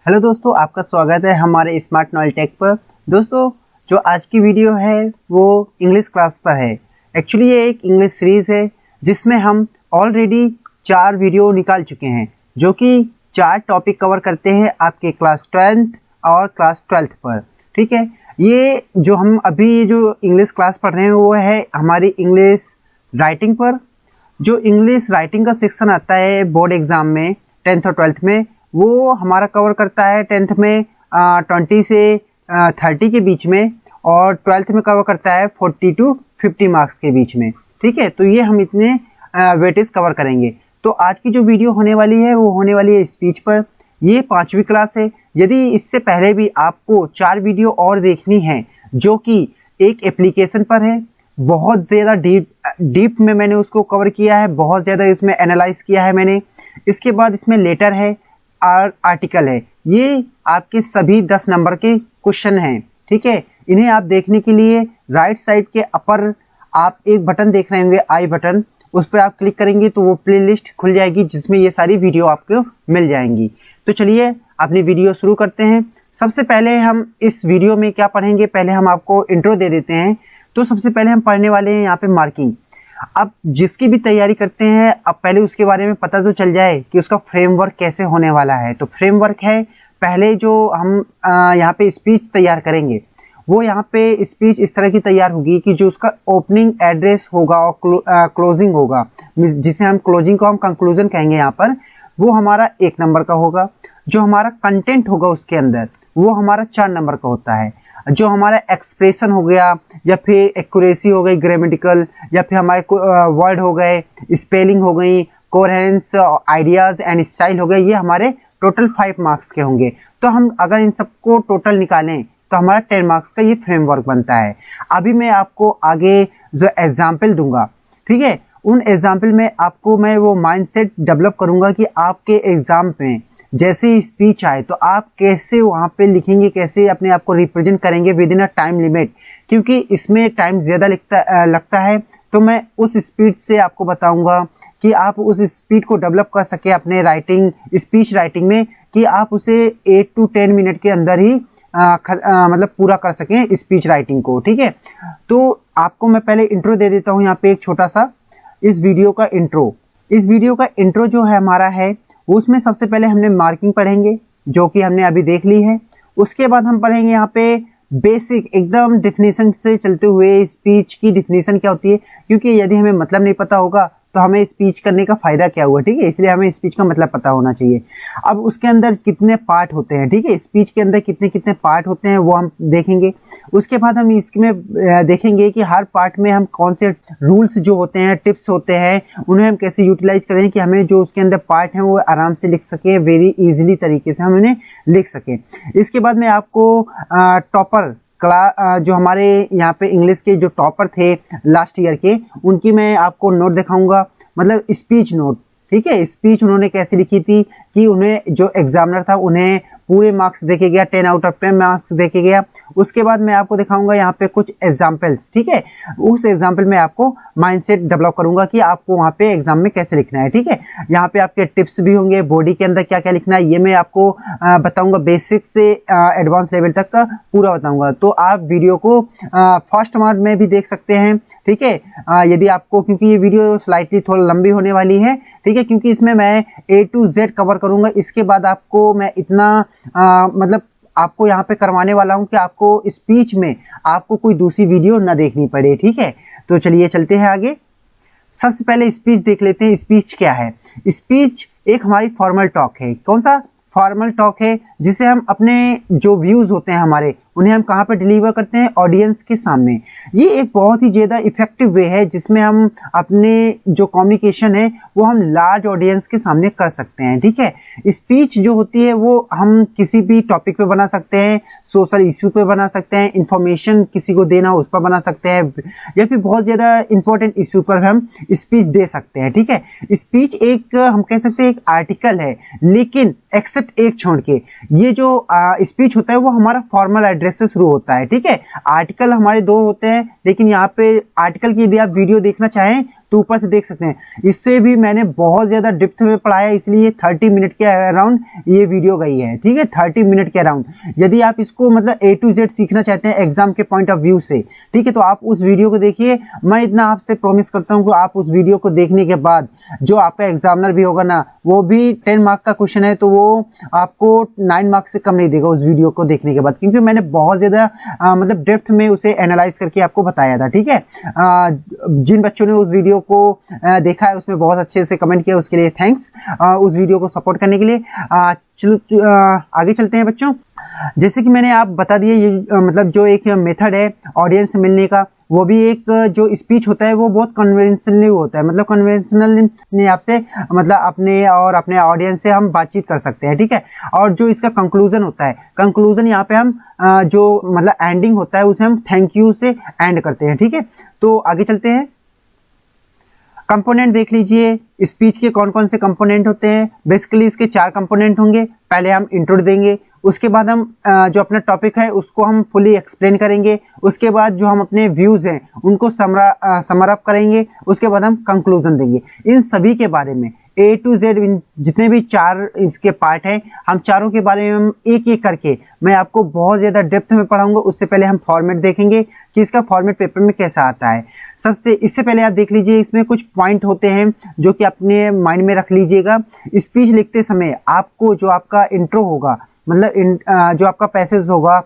Hello दोस्तों, आपका स्वागत है हमारे स्मार्ट नॉलेज टेक पर। दोस्तों, जो आज की वीडियो है वो इंग्लिश क्लास पर है। एक्चुअली ये एक इंग्लिश सीरीज़ है जिसमें हम ऑलरेडी 4 वीडियो निकाल चुके हैं, जो कि 4 टॉपिक कवर करते हैं आपके क्लास 12th और क्लास 12th पर। ठीक है, ये जो हम अभी जो इंग्लिश क्लास पढ़ रहे हैं वो है हमारी इंग्लिश राइटिंग पर। जो इंग्लिश राइटिंग का सेक्शन आता है बोर्ड एग्ज़ाम में 10th और 12th में, वो हमारा कवर करता है 10th में 20 से 30 के बीच में, और 12th में कवर करता है 40 to 50 मार्क्स के बीच में। ठीक है, तो ये हम इतने वेटेज कवर करेंगे। तो आज की जो वीडियो होने वाली है वो होने वाली है स्पीच पर। ये 5वीं क्लास है। यदि इससे पहले भी आपको 4 वीडियो और देखनी है जो कि एक एप्लीकेशन पर है, बहुत ज़्यादा डीप में मैंने उसको कवर किया है, बहुत ज़्यादा इसमें एनालाइज किया है मैंने। इसके बाद इसमें लेटर है और आर्टिकल है। ये आपके सभी 10 नंबर के क्वेश्चन हैं। ठीक है, इन्हें आप देखने के लिए राइट साइड के अपर आप एक बटन देख रहे होंगे, आई बटन, उस पर आप क्लिक करेंगे तो वो प्लेलिस्ट खुल जाएगी जिसमें ये सारी वीडियो आपको मिल जाएंगी। तो चलिए अपनी वीडियो शुरू करते हैं। सबसे पहले हम इस वीडियो में क्या पढ़ेंगे, पहले हम आपको इंट्रो दे देते हैं। तो सबसे पहले हम पढ़ने वाले हैं यहाँ पे मार्किंग। अब जिसकी भी तैयारी करते हैं, अब पहले उसके बारे में पता तो चल जाए कि उसका फ्रेमवर्क कैसे होने वाला है। तो फ्रेमवर्क है, पहले जो हम यहाँ पे स्पीच तैयार करेंगे, वो यहाँ पे स्पीच इस तरह की तैयार होगी कि जो उसका ओपनिंग एड्रेस होगा और क्लोजिंग होगा, जिसे हम क्लोजिंग को हम कंक्लूजन कहेंगे यहाँ पर, वो हमारा 1 नंबर का होगा। जो हमारा कंटेंट होगा उसके अंदर, वो हमारा 4 नंबर का होता है। जो हमारा एक्सप्रेशन हो गया, या फिर एक्यूरेसी हो गई ग्रामेटिकल, या फिर हमारे वर्ड हो गए, स्पेलिंग हो गई, कोहेरेंस, आइडियाज़ एंड स्टाइल हो गए, ये हमारे टोटल 5 मार्क्स के होंगे। तो हम अगर इन सबको टोटल निकालें तो हमारा 10 मार्क्स का ये फ्रेमवर्क बनता है। अभी मैं आपको आगे जो एग्जाम्पल दूंगा, ठीक है, उन एग्जाम्पल में आपको मैं वो माइंडसेट डेवलप करूंगा कि आपके एग्जाम में जैसे स्पीच आए तो आप कैसे वहाँ पे लिखेंगे, कैसे अपने आप को रिप्रेजेंट करेंगे with in a time limit, क्योंकि इसमें टाइम ज़्यादा लगता है। तो मैं उस स्पीड से आपको बताऊंगा कि आप उस स्पीड को डेवलप कर सके अपने राइटिंग, स्पीच राइटिंग में, कि आप उसे 8 to 10 मिनट के अंदर ही मतलब पूरा कर सकें स्पीच राइटिंग को। ठीक है, तो आपको मैं पहले इंट्रो दे देता हूँ यहाँ पे, एक छोटा सा इस वीडियो का इंट्रो। इस वीडियो का इंट्रो जो है हमारा है, उसमें सबसे पहले हमने मार्किंग पढ़ेंगे जो कि हमने अभी देख ली है। उसके बाद हम पढ़ेंगे यहाँ पे बेसिक एकदम डिफिनीशन से चलते हुए स्पीच की डिफिनीशन क्या होती है, क्योंकि यदि हमें मतलब नहीं पता होगा तो हमें स्पीच करने का फ़ायदा क्या हुआ। ठीक है, इसलिए हमें स्पीच का मतलब पता होना चाहिए। अब उसके अंदर कितने पार्ट होते हैं, ठीक है, स्पीच के अंदर कितने कितने पार्ट होते हैं वो हम देखेंगे। उसके बाद हम इसमें देखेंगे कि हर पार्ट में हम कौन से रूल्स जो होते हैं, टिप्स होते हैं, उन्हें हम कैसे यूटिलाइज करें कि हमें जो उसके अंदर पार्ट हैं वो आराम से लिख सकें, वेरी ईजिली तरीके से हम उन्हें लिख सकें। इसके बाद में आपको टॉपर जो हमारे यहाँ पे इंग्लिश के जो टॉपर थे लास्ट ईयर के, उनकी मैं आपको नोट दिखाऊंगा, मतलब स्पीच नोट। ठीक है, स्पीच उन्होंने कैसी लिखी थी कि उन्हें जो एग्जामिनर था उन्हें पूरे मार्क्स देके गया, 10 out of 10 मार्क्स देके गया। उसके बाद मैं आपको दिखाऊंगा यहाँ पे कुछ एग्जाम्पल्स। ठीक है, उस एग्जाम्पल में आपको माइंडसेट डेवलप करूंगा कि आपको वहाँ पे एग्जाम में कैसे लिखना है। ठीक है, यहाँ पे आपके टिप्स भी होंगे, बॉडी के अंदर क्या क्या लिखना है ये मैं आपको बताऊंगा, बेसिक से एडवांस लेवल तक का पूरा बताऊंगा। तो आप वीडियो को फर्स्ट मार्क में भी देख सकते हैं। ठीक है, यदि आपको, क्योंकि ये वीडियो स्लाइटली थोड़ा लंबी होने वाली है, ठीक है, क्योंकि इसमें मैं A to Z कवर करूंगा। इसके बाद आपको मैं इतना मतलब आपको यहाँ पे करवाने वाला हूँ कि आपको स्पीच में आपको कोई दूसरी वीडियो ना देखनी पड़े। ठीक है, तो चलिए चलते हैं आगे। सबसे पहले स्पीच देख लेते हैं। स्पीच क्या है? स्पीच एक हमारी फॉर्मल टॉक है। कौन सा फॉर्मल टॉक है? जिसे हम अपने जो व्यूज़ होते हैं हमारे, उन्हें हम कहाँ पर डिलीवर करते हैं? ऑडियंस के सामने। ये एक बहुत ही ज़्यादा इफेक्टिव वे है जिसमें हम अपने जो कम्युनिकेशन है वो हम लार्ज ऑडियंस के सामने कर सकते हैं। ठीक है, स्पीच जो होती है वो हम किसी भी टॉपिक पे बना सकते हैं, सोशल इशू पे बना सकते हैं, इंफॉर्मेशन किसी को देना उस पर बना सकते हैं, या फिर बहुत ज़्यादा इंपॉर्टेंट इशू पर हम स्पीच दे सकते हैं। ठीक है, स्पीच एक हम कह सकते हैं एक आर्टिकल है, लेकिन एक्सेप्ट एक छोड़ के ये जो स्पीच होता है वो हमारा फॉर्मल एड्रेस से शुरू होता है, ठीक है। आर्टिकल हमारे 2 होते हैं, लेकिन यहाँ पे आर्टिकल की यदि आप वीडियो देखना चाहें तो ऊपर से देख सकते हैं। इससे भी मैंने बहुत ज़्यादा डिप्थ में पढ़ाया, इसलिए 30 मिनट के अराउंड ये वीडियो गई है, ठीक है, 30 मिनट के अराउंड। यदि आप इसको मतलब A to Z सीखना चाहते हैं एग्जाम के पॉइंट ऑफ व्यू से, ठीक है, तो आप उस वीडियो को देखिए। मैं इतना आपसे प्रॉमिस करता हूँ कि आप उस वीडियो को देखने के बाद जो आपका एग्जामिनर भी होगा ना, वो भी 10 मार्क का क्वेश्चन है तो वो आपको 9 मार्क से कम नहीं देगा उस वीडियो को देखने के बाद, क्योंकि मैंने बहुत ज़्यादा मतलब डेप्थ में उसे एनालाइज करके आपको बताया था, ठीक है। जिन बच्चों ने उस वीडियो को देखा है उसमें बहुत अच्छे से कमेंट किया, उसके लिए थैंक्स, उस वीडियो को सपोर्ट करने के लिए। चलो आगे चलते हैं बच्चों। जैसे कि मैंने आप बता दिया, ये मतलब जो एक मेथड है ऑडियंस से मिलने का, वो भी एक जो स्पीच होता है वो बहुत कन्वेंशनली होता है। मतलब कन्वेंशनल आपसे मतलब अपने और अपने ऑडियंस से हम बातचीत कर सकते हैं, ठीक है। और जो इसका कंक्लूजन होता है, कंक्लूजन यहाँ पे हम जो मतलब एंडिंग होता है उसे हम थैंक यू से एंड करते हैं, ठीक है। तो आगे चलते हैं। कंपोनेंट देख लीजिए, स्पीच के कौन कौन से कंपोनेंट होते हैं। बेसिकली इसके 4 कंपोनेंट होंगे। पहले हम इंट्रो देंगे, उसके बाद हम जो अपना टॉपिक है उसको हम फुली एक्सप्लेन करेंगे, उसके बाद जो हम अपने व्यूज़ हैं उनको समर अप करेंगे, उसके बाद हम कंक्लूजन देंगे। इन सभी के बारे में A to Z जितने भी 4 इसके पार्ट हैं, हम चारों के बारे में एक एक करके मैं आपको बहुत ज़्यादा डेप्थ में पढ़ाऊंगा। उससे पहले हम फॉर्मेट देखेंगे कि इसका फॉर्मेट पेपर में कैसा आता है। इससे पहले आप देख लीजिए, इसमें कुछ पॉइंट होते हैं जो कि अपने माइंड में रख लीजिएगा। स्पीच लिखते समय आपको जो आपका इंट्रो होगा, मतलब जो आपका पैसेज होगा,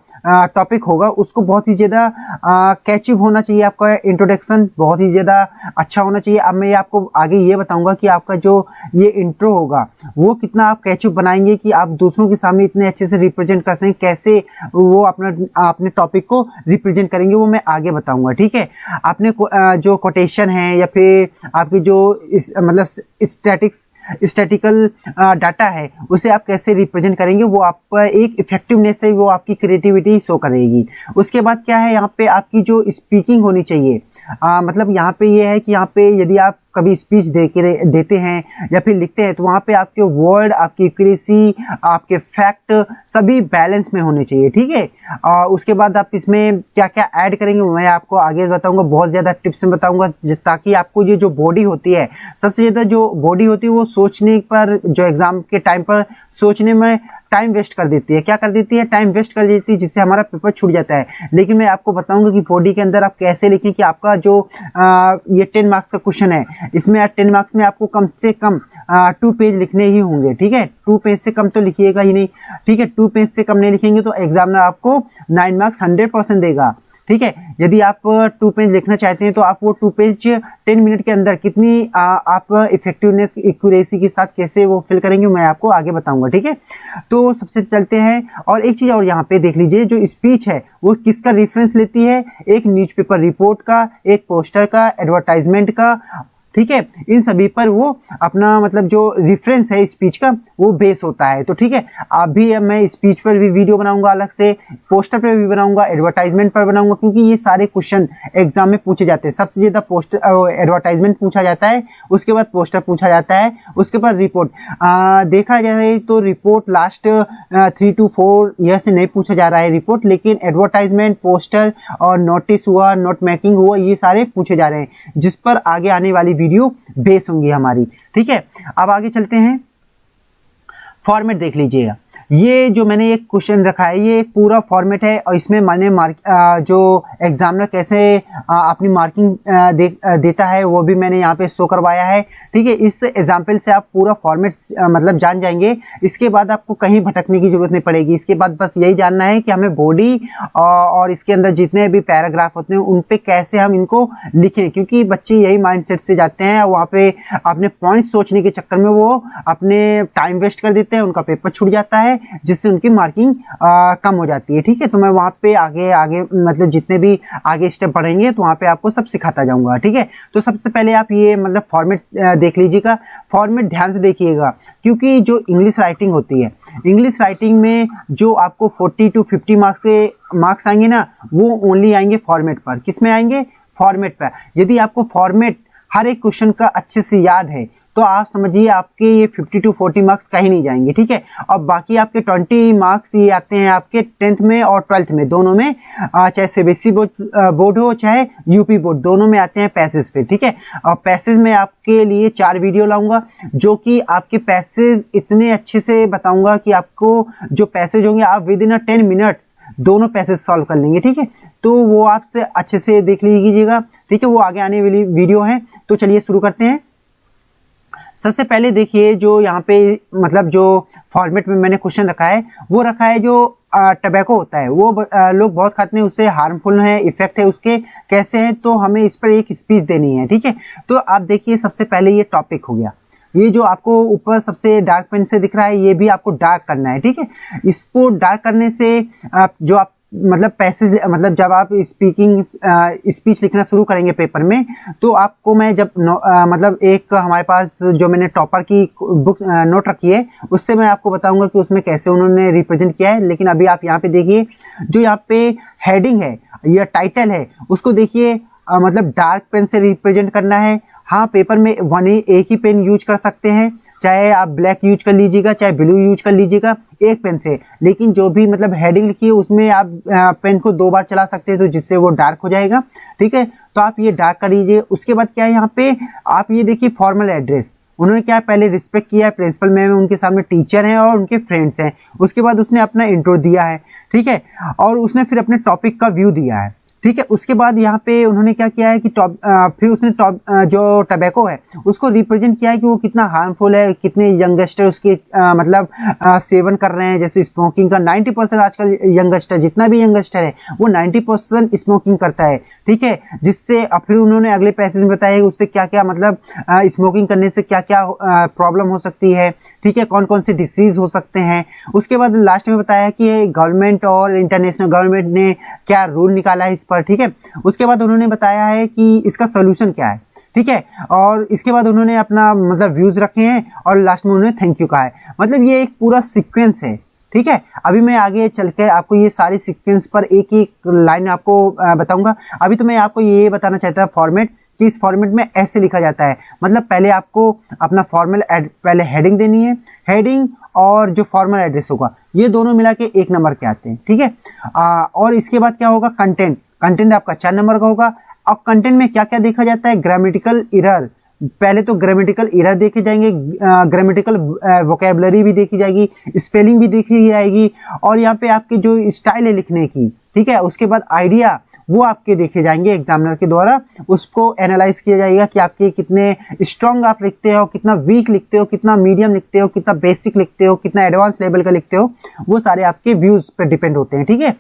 टॉपिक होगा, उसको बहुत ही ज़्यादा कैचिव होना चाहिए। आपका इंट्रोडक्शन बहुत ही ज़्यादा अच्छा होना चाहिए। अब मैं आपको आगे ये बताऊंगा कि आपका जो ये इंट्रो होगा वो कितना आप कैचिव बनाएंगे कि आप दूसरों के सामने इतने अच्छे से रिप्रेजेंट कर सकें। कैसे वो अपने टॉपिक को रिप्रेजेंट करेंगे वो मैं आगे बताऊँगा, ठीक है। आपने जो कोटेशन है या फिर आपकी जो मतलब स्टैटिकल डाटा है उसे आप कैसे रिप्रेजेंट करेंगे, वो आप एक इफेक्टिवनेस है, वो आपकी क्रिएटिविटी शो करेगी। उसके बाद क्या है, यहाँ पे आपकी जो स्पीकिंग होनी चाहिए, मतलब यहाँ पे ये है कि यहाँ पे यदि आप कभी स्पीच देते हैं या फिर लिखते हैं तो वहाँ पे आपके वर्ड, आपकी एक्यूरेसी, आपके फैक्ट सभी बैलेंस में होने चाहिए, ठीक है। उसके बाद आप इसमें क्या क्या ऐड करेंगे मैं आपको आगे बताऊंगा, बहुत ज़्यादा टिप्स में बताऊंगा, ताकि आपको ये जो बॉडी होती है, सबसे ज़्यादा जो बॉडी होती है वो सोचने पर, जो एग्ज़ाम के टाइम पर सोचने में टाइम वेस्ट कर देती है। क्या कर देती है? टाइम वेस्ट कर देती है, जिससे हमारा पेपर छूट जाता है। लेकिन मैं आपको बताऊंगा कि बॉडी के अंदर आप कैसे लिखें कि आपका जो ये 10 मार्क्स का क्वेश्चन है, इसमें 10 मार्क्स में आपको कम से कम 2 पेज लिखने ही होंगे, ठीक है। 2 पेज से कम तो लिखिएगा ही नहीं, ठीक है। 2 पेज से कम नहीं लिखेंगे तो एग्जामिनर आपको 9 मार्क्स 100% देगा, ठीक है। यदि आप 2 पेज लिखना चाहते हैं तो आप वो 2 पेज 10 मिनट के अंदर कितनी आप इफेक्टिवनेस, एक्यूरेसी के साथ कैसे वो फिल करेंगे मैं आपको आगे बताऊंगा, ठीक है। तो सबसे चलते हैं। और एक चीज़ और यहाँ पे देख लीजिए, जो स्पीच है वो किसका रेफरेंस लेती है? एक न्यूज़पेपर रिपोर्ट का, एक पोस्टर का, एडवर्टाइजमेंट का, ठीक है। इन सभी पर वो अपना मतलब जो रेफरेंस है स्पीच का वो बेस होता है। तो ठीक है, अभी मैं स्पीच पर भी वीडियो बनाऊंगा अलग से, पोस्टर पर भी बनाऊंगा, एडवर्टाइजमेंट पर बनाऊंगा, क्योंकि ये सारे क्वेश्चन एग्जाम में पूछे जाते हैं। सबसे ज़्यादा पोस्टर एडवर्टाइजमेंट पूछा जाता है, उसके बाद पोस्टर पूछा जाता है, उसके बाद रिपोर्ट। देखा जाए तो रिपोर्ट लास्ट 3 to 4 ईयर से नहीं पूछा जा रहा है रिपोर्ट, लेकिन एडवर्टाइजमेंट, पोस्टर और नोटिस हुआ, नोट मेकिंग हुआ, ये सारे पूछे जा रहे हैं, जिस पर आगे आने वाली वीडियो बेस होंगी हमारी, ठीक है। अब आगे चलते हैं। फॉर्मेट देख लीजिएगा, ये जो मैंने एक क्वेश्चन रखा है ये एक पूरा फॉर्मेट है, और इसमें मैंने जो एग्जामिनर कैसे अपनी मार्किंग देता है वो भी मैंने यहाँ पे शो करवाया है, ठीक है। इस एग्जाम्पल से आप पूरा फॉर्मेट मतलब जान जाएंगे। इसके बाद आपको कहीं भटकने की जरूरत नहीं पड़ेगी। इसके बाद बस यही जानना है कि हमें बॉडी और इसके अंदर जितने भी पैराग्राफ होते हैं उन पे कैसे हम इनको लिखें, क्योंकि बच्चे यही माइंडसेट से जाते हैं, वहाँ पे अपने पॉइंट्स सोचने के चक्कर में वो अपने टाइम वेस्ट कर देते हैं, उनका पेपर छूट जाता है, जिससे उनकी मार्किंग कम हो जाती है, ठीक है। तो मैं वहाँ पे आगे मतलब जितने भी आगे स्टेप बढ़ेंगे तो वहाँ पे आपको सब सिखाता जाऊंगा, ठीक है। तो सबसे पहले आप ये मतलब फॉर्मेट देख लीजिएगा। फॉर्मेट ध्यान से देखिएगा, क्योंकि जो इंग्लिश राइटिंग होती है, इंग्लिश राइटिंग में जो आपको 40 to 50 मार्क्स आएंगे ना, वो ओनली आएंगे फॉर्मेट पर। किस में आएंगे? फॉर्मेट पर। यदि आपको फॉर्मेट हर एक क्वेश्चन का अच्छे से याद है तो आप समझिए आपके ये 50 to 40 मार्क्स कहीं नहीं जाएंगे, ठीक है। और बाकी आपके 20 मार्क्स ये आते हैं आपके 10th में और 12th में, दोनों में, चाहे सीबीएसई बोर्ड हो चाहे यूपी बोर्ड, दोनों में आते हैं पैसेज पे, ठीक है। और पैसेज में आपके लिए 4 वीडियो लाऊंगा जो कि आपके पैसेज इतने अच्छे से बताऊंगा कि आपको जो पैसेज होंगे आप विद इन 10 मिनट्स दोनों पैसेज सॉल्व कर लेंगे, ठीक है। तो वो आपसे अच्छे से देख लीजिएगा, ठीक है, वो आगे आने वाली वीडियो है। तो चलिए शुरू करते हैं। सबसे पहले देखिए जो यहाँ पे मतलब जो फॉर्मेट में मैंने क्वेश्चन रखा है वो रखा है जो टबैको होता है वो लोग बहुत खाते हैं, उससे हार्मफुल है, इफेक्ट है उसके कैसे है, तो हमें इस पर एक स्पीच देनी है, ठीक है। तो आप देखिए सबसे पहले ये टॉपिक हो गया, ये जो आपको ऊपर सबसे डार्क पेन से दिख रहा है ये भी आपको डार्क करना है, ठीक है। इसको डार्क करने से जो आप मतलब पैसेज मतलब जब आप स्पीच लिखना शुरू करेंगे पेपर में, तो आपको मैं जब मतलब एक हमारे पास जो मैंने टॉपर की बुक नोट रखी है उससे मैं आपको बताऊंगा कि उसमें कैसे उन्होंने रिप्रेजेंट किया है। लेकिन अभी आप यहाँ पे देखिए जो यहाँ पे हेडिंग है या टाइटल है उसको देखिए, मतलब डार्क पेन से रिप्रेजेंट करना है। हाँ, पेपर में एक ही पेन यूज कर सकते हैं, चाहे आप ब्लैक यूज कर लीजिएगा चाहे ब्लू यूज कर लीजिएगा एक पेन से, लेकिन जो भी मतलब हेडिंग लिखी है उसमें आप पेन को 2 बार चला सकते हैं तो जिससे वो डार्क हो जाएगा, ठीक है। तो आप ये डार्क कर लीजिए। उसके बाद क्या है यहाँ पे आप ये देखिए फॉर्मल एड्रेस, उन्होंने क्या पहले रिस्पेक्ट किया है, प्रिंसिपल मैम उनके सामने टीचर हैं और उनके फ्रेंड्स हैं। उसके बाद उसने अपना इंट्रो दिया है, ठीक है, और उसने फिर अपने टॉपिक का व्यू दिया है, ठीक है। उसके बाद यहाँ पे उन्होंने क्या किया है कि फिर उसने जो टबैको है उसको रिप्रेजेंट किया है कि वो कितना हार्मफुल है, कितने यंगस्टर उसके मतलब सेवन कर रहे हैं। जैसे स्मोकिंग का 90% आजकल यंगस्टर, जितना भी यंगस्टर है वो 90% स्मोकिंग करता है, ठीक है। जिससे फिर उन्होंने अगले पैसेज में बताया उससे क्या क्या मतलब स्मोकिंग करने से क्या क्या प्रॉब्लम हो सकती है, ठीक है, कौन कौन से डिसीज हो सकते हैं। उसके बाद लास्ट में बताया कि गवर्नमेंट और इंटरनेशनल गवर्नमेंट ने क्या रूल निकाला है इस पर, ठीक है। उसके बाद उन्होंने बताया है कि इसका सोल्यूशन क्या है, ठीक है। और इसके बाद उन्होंने अपना मतलब व्यूज रखे हैं और लास्ट में उन्होंने थैंक यू कहा है। मतलब ये एक पूरा सीक्वेंस है, ठीक है। अभी मैं आगे चल के आपको ये सारी सीक्वेंस पर एक एक लाइन आपको बताऊंगा। अभी तो मैं आपको ये बताना चाहता था फॉर्मेट कि इस फॉर्मेट में ऐसे लिखा जाता है। मतलब पहले आपको अपना फॉर्मल पहले हेडिंग देनी है, हेडिंग और जो फॉर्मल एड्रेस होगा ये दोनों मिला के 1 नंबर के आते हैं, ठीक है। और इसके बाद क्या होगा, कंटेंट, कंटेंट आपका 4 नंबर का होगा। और कंटेंट में क्या क्या देखा जाता है, ग्रामेटिकल एरर, पहले तो ग्रामेटिकल एरर देखे जाएंगे, ग्रामेटिकल वोकेबलरी भी देखी जाएगी, स्पेलिंग भी देखी जाएगी, और यहाँ पे आपके जो स्टाइल है लिखने की, ठीक है। उसके बाद आइडिया वो आपके देखे जाएंगे एग्जामिनर के द्वारा, उसको एनालाइज किया जाएगा कि आपके कितने स्ट्रॉन्ग आप लिखते हो, कितना वीक लिखते हो, कितना मीडियम लिखते हो, कितना बेसिक लिखते हो, कितना एडवांस लेवल का लिखते हो, वो सारे आपके व्यूज पे डिपेंड होते हैं, ठीक है।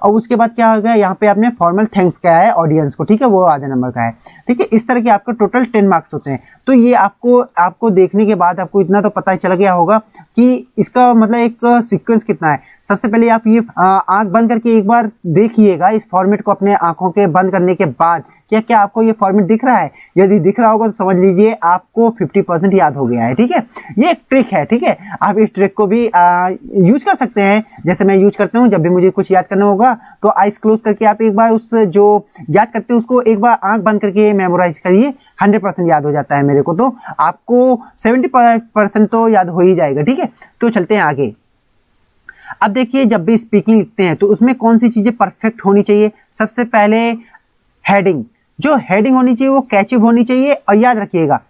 और उसके बाद क्या होगा, यहाँ पे आपने फॉर्मल थैंक्स किया है ऑडियंस को, ठीक है, वो आधे नंबर का है, ठीक है। इस तरह के आपके टोटल 10 मार्क्स होते हैं। तो ये आपको देखने के बाद आपको इतना तो पता चल गया होगा कि इसका मतलब एक सीक्वेंस कितना है। सबसे पहले आप ये आंख बंद करके एक बार देखिएगा इस फॉर्मेट को, अपने आंखों के बंद करने के बाद क्या क्या आपको ये फॉर्मेट दिख रहा है। यदि दिख रहा होगा तो समझ लीजिए आपको 50% याद हो गया है, ठीक है। ये एक ट्रिक है, ठीक है, आप इस ट्रिक को भी यूज कर सकते हैं, जैसे मैं यूज करता हूँ। जब भी मुझे कुछ याद करना होगा तो आइज क्लोज करके आप एक बार उस जो याद करते हैं उसको एक बार आंख बंद करके मेमोराइज करिए, 100% याद हो जाता है मेरे को, तो आपको 70% तो याद हो ही जाएगा, ठीक है। तो चलते हैं आगे। अब देखिए जब भी स्पीकिंग लिखते हैं तो उसमें कौन सी चीजें परफेक्ट होनी चाहिए। सबसे पहले हेडिंग, जो हेडिंग होनी चाहिए वो कैचिव होनी चाहिए, और याद रखिएगा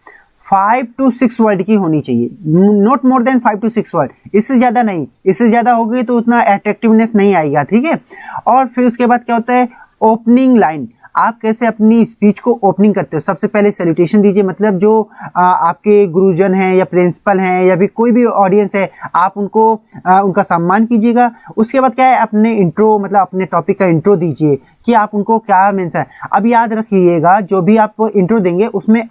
5 to 6 वर्ड की होनी चाहिए, not more than 5 to 6 word, इससे ज्यादा नहीं, इससे ज्यादा हो गई तो उतना अट्रैक्टिवनेस नहीं आएगा, ठीक है। और फिर उसके बाद क्या होता है, ओपनिंग लाइन, आप कैसे अपनी स्पीच को ओपनिंग करते हो। सबसे पहले सैल्यूटेशन दीजिए, मतलब जो आपके गुरुजन हैं या प्रिंसिपल हैं या भी कोई भी ऑडियंस है आप उनको उनका सम्मान कीजिएगा। उसके बाद क्या है, अपने इंट्रो मतलब अपने टॉपिक का इंट्रो दीजिए कि आप उनको क्या मेंशन है। अब याद रखिएगा जो भी आप इंट्रो देंगे उसमें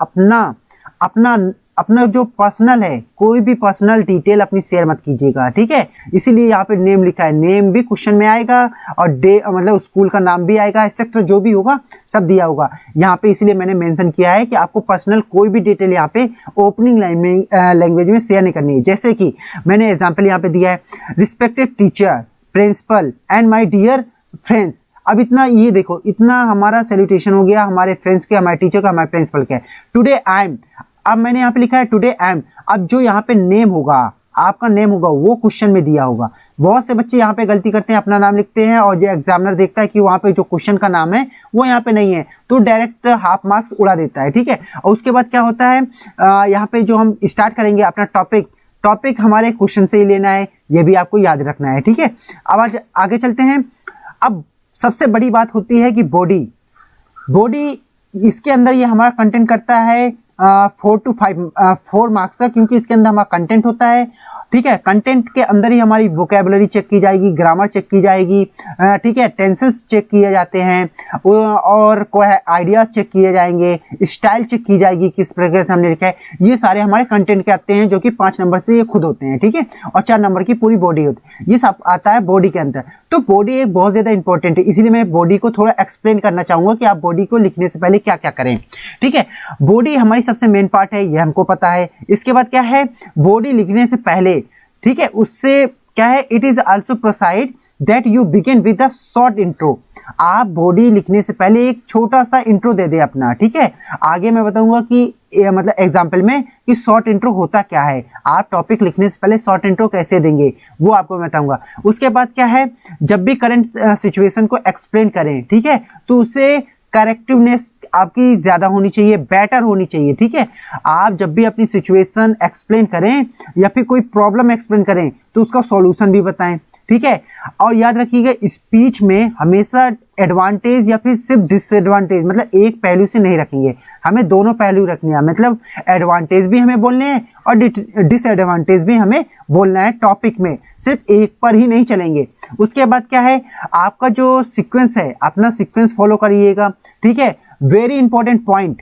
अपना जो पर्सनल है, कोई भी पर्सनल डिटेल अपनी शेयर मत कीजिएगा, ठीक है। इसीलिए यहाँ पे नेम लिखा है, नेम भी क्वेश्चन में आएगा और डे मतलब स्कूल का नाम भी आएगा, एक्सेट्रा जो भी होगा सब दिया होगा यहाँ पे। इसीलिए मैंने मेंशन किया है कि आपको पर्सनल कोई भी डिटेल यहाँ पे ओपनिंग लैंग्वेज में शेयर नहीं करनी है। जैसे कि मैंने एग्जाम्पल यहाँ पे दिया है, respected teacher, principal and my dear friends. अब इतना ये देखो, इतना हमारा सैल्यूटेशन हो गया हमारे फ्रेंड्स के, हमारे टीचर का, हमारे प्रिंसिपल के। टुडे आई एम, अब मैंने यहाँ पे लिखा है टुडे आई एम, अब जो यहाँ पे नेम होगा, आपका नेम होगा, वो क्वेश्चन में दिया होगा। बहुत से बच्चे यहाँ पे गलती करते हैं, अपना नाम लिखते हैं और जो एग्जामिनर देखता है कि वहाँ पे जो क्वेश्चन का नाम है वो यहाँ पे नहीं है, तो डायरेक्ट हाफ मार्क्स उड़ा देता है, ठीक है। और उसके बाद क्या होता है, यहाँ पे जो हम स्टार्ट करेंगे अपना टॉपिक हमारे क्वेश्चन से ही लेना है, ये भी आपको याद रखना है, ठीक है। अब आज आगे चलते हैं। अब सबसे बड़ी बात होती है कि बॉडी इसके अंदर ये हमारा कंटेंट करता है 4 to 4 मार्क्स का, क्योंकि इसके अंदर हमारा कंटेंट होता है, ठीक है। कंटेंट के अंदर ही हमारी वोकेबुलरी चेक की जाएगी, ग्रामर चेक की जाएगी, ठीक है, टेंसेस चेक किए जाते हैं और कोई आइडियाज चेक किए जाएंगे, स्टाइल चेक की जाएगी, किस प्रकार से हमने लिखा है। ये सारे हमारे कंटेंट के आते हैं, जो कि 5 नंबर से ये खुद होते हैं, ठीक है, और 4 नंबर की पूरी बॉडी होती है। ये सब आता है बॉडी के अंदर। तो बॉडी एक बहुत ज्यादा इंपॉर्टेंट है, इसीलिए मैं बॉडी को थोड़ा एक्सप्लेन करना चाहूंगा कि आप बॉडी को लिखने से पहले क्या क्या करें, ठीक है। बॉडी हमारी सबसे मेन पार्ट है, ये हमको पता है। इसके बाद क्या है, बॉडी लिखने से पहले, ठीक है, उससे क्या है, it is also proceed that you begin with a short intro. आप बॉडी लिखने से पहले एक छोटा सा इंट्रो दे दे अपना, ठीक है। आगे मैं बताऊंगा कि मतलब एग्जाम्पल में कि शॉर्ट इंट्रो होता क्या है, आप टॉपिक लिखने से पहले शॉर्ट इंट्रो कैसे देंगे वो आपको मैं बताऊंगा। उसके बाद क्या है, जब भी करंट सिचुएशन को एक्सप्लेन करें, ठीक है, तो उसे करेक्टिवनेस आपकी ज्यादा होनी चाहिए, बेटर होनी चाहिए, ठीक है। आप जब भी अपनी सिचुएशन एक्सप्लेन करें या फिर कोई प्रॉब्लम एक्सप्लेन करें तो उसका सॉल्यूशन भी बताएं, ठीक है। और याद रखिएगा, स्पीच में हमेशा एडवांटेज या फिर सिर्फ डिसएडवांटेज, मतलब एक पहलू से नहीं रखेंगे, हमें दोनों पहलू रखने हैं। मतलब एडवांटेज भी हमें बोलने हैं और डिसएडवांटेज भी हमें बोलना है टॉपिक में, सिर्फ एक पर ही नहीं चलेंगे। उसके बाद क्या है, आपका जो सीक्वेंस है, अपना सीक्वेंस फॉलो करिएगा, ठीक है। वेरी इंपॉर्टेंट पॉइंट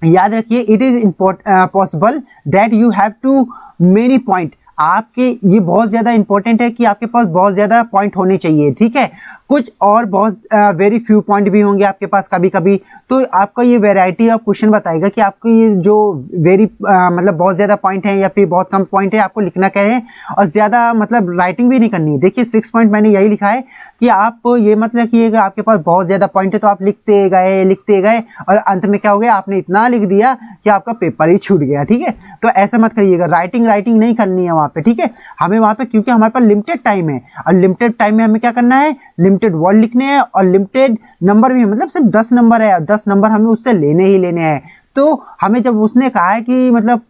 याद रखिए, it is possible that you have too many point. आपके ये बहुत ज़्यादा इंपॉर्टेंट है कि आपके पास बहुत ज़्यादा पॉइंट होने चाहिए, ठीक है। कुछ और बहुत वेरी फ्यू पॉइंट भी होंगे आपके पास कभी कभी, तो आपका ये वैरायटी ऑफ क्वेश्चन बताएगा कि आपको ये जो वेरी मतलब बहुत ज़्यादा पॉइंट है या फिर बहुत कम पॉइंट है, आपको लिखना क्या है। और ज़्यादा मतलब राइटिंग भी नहीं करनी है। देखिए 6 पॉइंट मैंने यही लिखा है कि आप ये मत रखिएगा आपके पास बहुत ज़्यादा पॉइंट है तो आप लिखते गए और अंत में क्या हो गया, आपने इतना लिख दिया कि आपका पेपर ही छूट गया, ठीक है। तो ऐसा मत करिएगा, राइटिंग नहीं करनी है वहाँ पे, ठीक है। हमें वहाँ पे, क्योंकि हमारे पास लिमिटेड टाइम है और लिमिटेड टाइम में हमें क्या करना है, लिमिटेड वर्ड लिखने हैं और लिमिटेड नंबर भी है, मतलब सिर्फ 10 नंबर है और 10 नंबर हमें उससे लेने ही लेने हैं। तो हमें जब उसने कहा है कि मतलब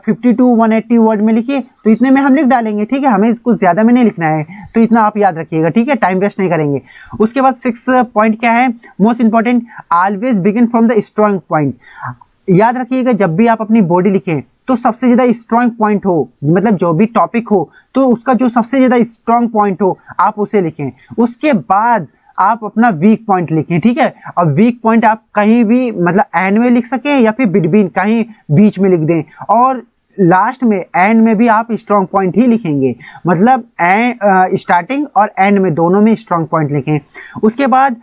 50 to 180 वर्ड में लिखिए, तो इतने में हम लिख डालेंगे, ठीक है। हमें इसको ज्यादा में नहीं लिखना है, तो इतना आप याद रखिएगा, ठीक है, टाइम वेस्ट नहीं करेंगे। उसके बाद 6 पॉइंट क्या है, most important, always begin from the strong point. याद रखिएगा, जब भी आप अपनी बॉडी लिखें तो सबसे ज्यादा स्ट्रॉन्ग पॉइंट हो, मतलब जो भी टॉपिक हो तो उसका जो सबसे ज्यादा स्ट्रॉन्ग पॉइंट हो आप उसे लिखें। उसके बाद आप अपना वीक पॉइंट लिखें, ठीक है। और वीक पॉइंट आप कहीं भी मतलब एंड में लिख सकें या फिर बिटवीन कहीं बीच में लिख दें, और लास्ट में एंड में भी आप स्ट्रॉन्ग पॉइंट ही लिखेंगे, मतलब स्टार्टिंग और एंड में दोनों में स्ट्रॉन्ग पॉइंट लिखें। उसके बाद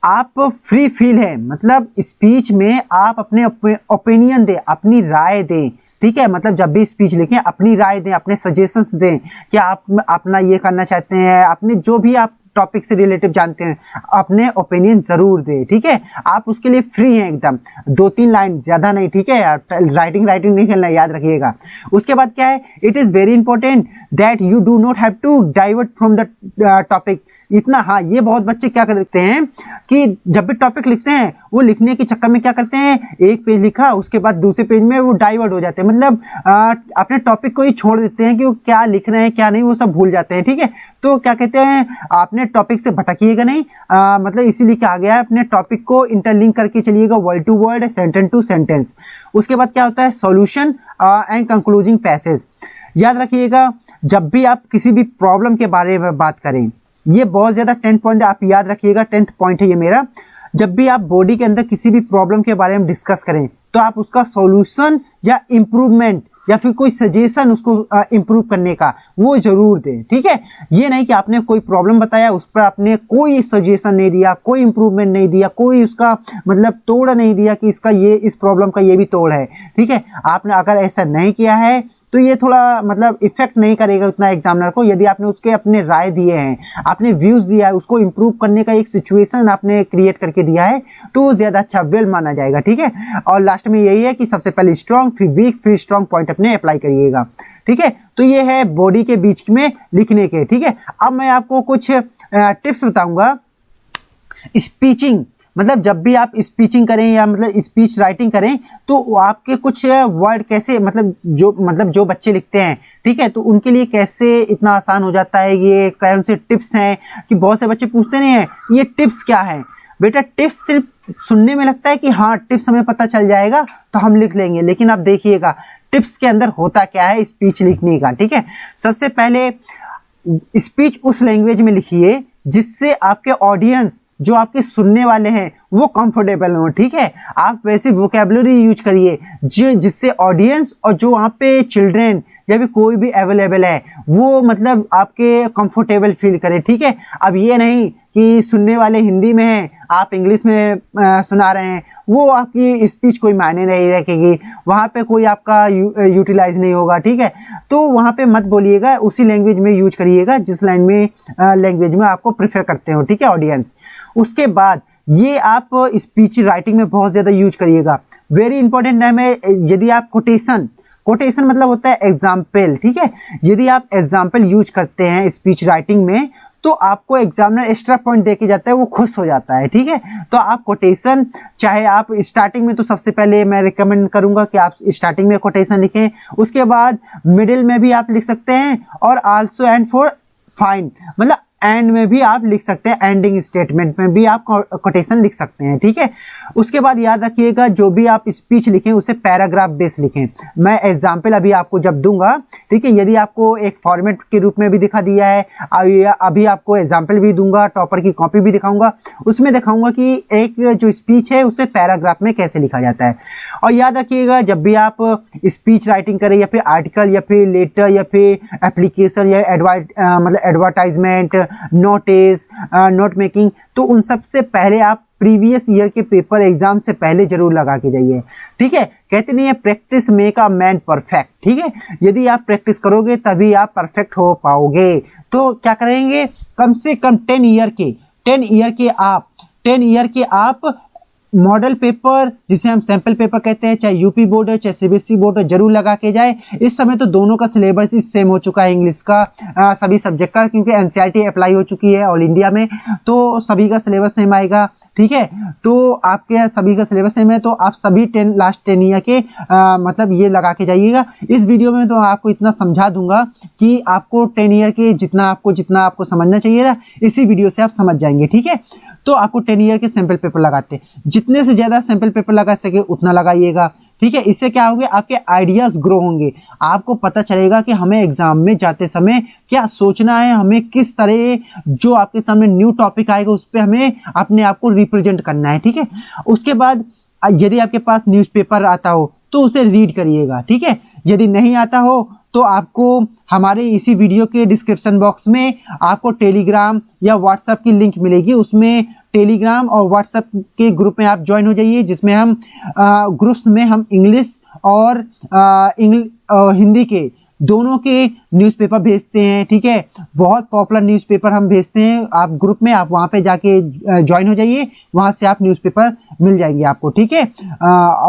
आप फ्री फील है, मतलब स्पीच में आप अपने ओपिनियन दें, अपनी राय दें, ठीक है। मतलब जब भी स्पीच लिखें अपनी राय दें, अपने सजेशंस दें कि आप अपना ये करना चाहते हैं, अपने जो भी आप टॉपिक से रिलेटिव जानते हैं अपने ओपिनियन जरूर दें, ठीक है। आप उसके लिए फ्री हैं एकदम, 2-3 लाइन, ज्यादा नहीं, ठीक है। राइटिंग नहीं करना, याद रखिएगा। उसके बाद क्या है, it is very important that you do not have to divert from the topic. इतना, हाँ, ये बहुत बच्चे क्या करते हैं कि जब भी टॉपिक लिखते हैं वो लिखने के चक्कर में क्या करते हैं, एक पेज लिखा उसके बाद दूसरे पेज में वो डाइवर्ट हो जाते हैं, मतलब अपने टॉपिक को ही छोड़ देते हैं कि वो क्या लिख रहे हैं क्या नहीं, वो सब भूल जाते हैं, ठीक है। तो क्या कहते हैं, आपने टॉपिक से भटकिएगा नहीं, मतलब इसीलिए क्या आ गया है, अपने टॉपिक को इंटरलिंक करके चलिएगा, word to word, sentence to sentence. उसके बाद क्या होता है, सॉल्यूशन एंड कंक्लूजिंग पैसेज। याद रखिएगा, जब भी आप किसी भी प्रॉब्लम के बारे में बात करें, ये बहुत ज्यादा 10 पॉइंट आप याद रखिएगा, 10th पॉइंट है ये मेरा। जब भी आप बॉडी के अंदर किसी भी प्रॉब्लम के बारे में डिस्कस करें तो आप उसका सॉल्यूशन या इम्प्रूवमेंट या फिर कोई सजेशन उसको इम्प्रूव करने का वो जरूर दें, ठीक है। ये नहीं कि आपने कोई प्रॉब्लम बताया उस पर आपने कोई सजेशन नहीं दिया, कोई इम्प्रूवमेंट नहीं दिया, कोई उसका मतलब तोड़ नहीं दिया कि इसका ये, इस प्रॉब्लम का ये भी तोड़ है, ठीक है। आपने अगर ऐसा नहीं किया है तो ये थोड़ा मतलब इफेक्ट नहीं करेगा उतना एग्जामिनर को। यदि आपने उसके अपने राय दिए हैं, आपने व्यूज दिया है, उसको इम्प्रूव करने का एक सिचुएशन आपने क्रिएट करके दिया है, तो वो ज़्यादा अच्छा वेल माना जाएगा, ठीक है। और लास्ट में यही है कि सबसे पहले स्ट्रॉन्ग, फिर वीक, फिर स्ट्रॉन्ग पॉइंट अपने अप्लाई करिएगा, ठीक है। तो ये है बॉडी के बीच में लिखने के, ठीक है। अब मैं आपको कुछ टिप्स बताऊंगा स्पीचिंग, मतलब जब भी आप स्पीचिंग करें या मतलब स्पीच राइटिंग करें तो आपके कुछ वर्ड कैसे मतलब जो बच्चे लिखते हैं, ठीक है, तो उनके लिए कैसे इतना आसान हो जाता है। ये कौन से टिप्स हैं कि बहुत से बच्चे पूछते नहीं हैं ये टिप्स क्या है। बेटा टिप्स सिर्फ सुनने में लगता है कि हाँ टिप्स हमें पता चल जाएगा तो हम लिख लेंगे, लेकिन आप देखिएगा टिप्स के अंदर होता क्या है स्पीच लिखने का, ठीक है। सबसे पहले स्पीच उस लैंग्वेज में लिखिए जिससे आपके ऑडियंस, जो आपके सुनने वाले हैं, वो कंफर्टेबल हो, ठीक है। आप वैसी वोकैबुलरी यूज करिए जिससे ऑडियंस और जो वहाँ पे चिल्ड्रेन या भी कोई भी अवेलेबल है वो मतलब आपके कंफर्टेबल फील करे, ठीक है। अब ये नहीं कि सुनने वाले हिंदी में हैं, आप इंग्लिश में सुना रहे हैं, वो आपकी स्पीच कोई मायने नहीं रखेगी, वहाँ पे कोई आपका यूटिलाइज नहीं होगा, ठीक है। तो वहाँ पे मत बोलिएगा, उसी लैंग्वेज में यूज करिएगा जिस लैंग्वेज में आपको प्रेफर करते हो, ठीक है ऑडियंस। उसके बाद ये आप स्पीच राइटिंग में बहुत ज़्यादा यूज करिएगा। वेरी इंपॉर्टेंट है, यदि आप कोटेशन मतलब होता है एग्जाम्पल, ठीक है। यदि आप एग्जाम्पल यूज करते हैं स्पीच राइटिंग में तो आपको एग्जामिनर एक्स्ट्रा पॉइंट देके जाता है, वो खुश हो जाता है, ठीक है। तो आप कोटेशन, चाहे आप स्टार्टिंग में, तो सबसे पहले मैं रिकमेंड करूंगा कि आप स्टार्टिंग में कोटेशन लिखें, उसके बाद मिडिल में भी आप लिख सकते हैं, और आल्सो एंड फॉर फाइन मतलब एंड में भी आप लिख सकते हैं, एंडिंग स्टेटमेंट में भी आप कोटेशन लिख सकते हैं, ठीक है। उसके बाद याद रखिएगा जो भी आप स्पीच लिखें उसे पैराग्राफ बेस लिखें। मैं एग्जाम्पल अभी आपको जब दूंगा, ठीक है, यदि आपको एक फॉर्मेट के रूप में भी दिखा दिया है, अभी आपको एग्जाम्पल भी दूंगा, टॉपर की कॉपी भी दिखाऊंगा, उसमें दिखाऊंगा कि एक जो स्पीच है उसे पैराग्राफ में कैसे लिखा जाता है। और याद रखिएगा जब भी आप स्पीच राइटिंग करें या फिर आर्टिकल या फिर लेटर या फिर एप्लीकेशन या मतलब एडवर्टाइजमेंट, नोटिस, नोट मेकिंग, तो उन सब से पहले आप प्रीवियस ईयर के पेपर एग्जाम से पहले जरूर लगा के जाइए, ठीक है। कहते नहीं है practice make a man perfect, ठीक है। यदि आप प्रैक्टिस करोगे तभी आप परफेक्ट हो पाओगे। तो क्या करेंगे, कम से कम 10 ईयर के आप मॉडल पेपर, जिसे हम सैंपल पेपर कहते हैं, चाहे यूपी बोर्ड हो चाहे सीबीएसई बोर्ड हो, जरूर लगा के जाए। इस समय तो दोनों का सिलेबस ही सेम हो चुका है, इंग्लिश का सभी सब्जेक्ट का, क्योंकि एनसीईआरटी अप्लाई हो चुकी है ऑल इंडिया में, तो सभी का सिलेबस सेम आएगा, ठीक है। तो आपके सभी का सिलेबस सेम है, तो आप सभी लास्ट 10 ईयर के मतलब ये लगा के जाइएगा। इस वीडियो में तो आपको इतना समझा दूंगा कि आपको 10 ईयर के जितना आपको समझना चाहिए था, इसी वीडियो से आप समझ जाएंगे, ठीक है। तो आपको 10 ईयर के सैंपल पेपर लगाते, जितने से ज़्यादा सैंपल पेपर लगा सके उतना लगाइएगा, ठीक है। इससे क्या होगा, आपके आइडियाज़ ग्रो होंगे, आपको पता चलेगा कि हमें एग्जाम में जाते समय क्या सोचना है, हमें किस तरह जो आपके सामने न्यू टॉपिक आएगा उस पर हमें अपने आप को रिप्रेजेंट करना है, ठीक है। उसके बाद यदि आपके पास न्यूज़पेपर आता हो तो उसे रीड करिएगा, ठीक है। यदि नहीं आता हो तो आपको हमारे इसी वीडियो के डिस्क्रिप्शन बॉक्स में आपको टेलीग्राम या व्हाट्सएप की लिंक मिलेगी, उसमें टेलीग्राम और व्हाट्सएप के ग्रुप में आप ज्वाइन हो जाइए, जिसमें हम ग्रुप्स में हम इंग्लिश और हिंदी के दोनों के न्यूज़पेपर भेजते हैं, ठीक है। बहुत पॉपुलर न्यूज़पेपर हम भेजते हैं, आप ग्रुप में आप वहाँ पे जाके ज्वाइन हो जाइए, वहाँ से आप न्यूज़पेपर मिल जाएंगे आपको, ठीक है।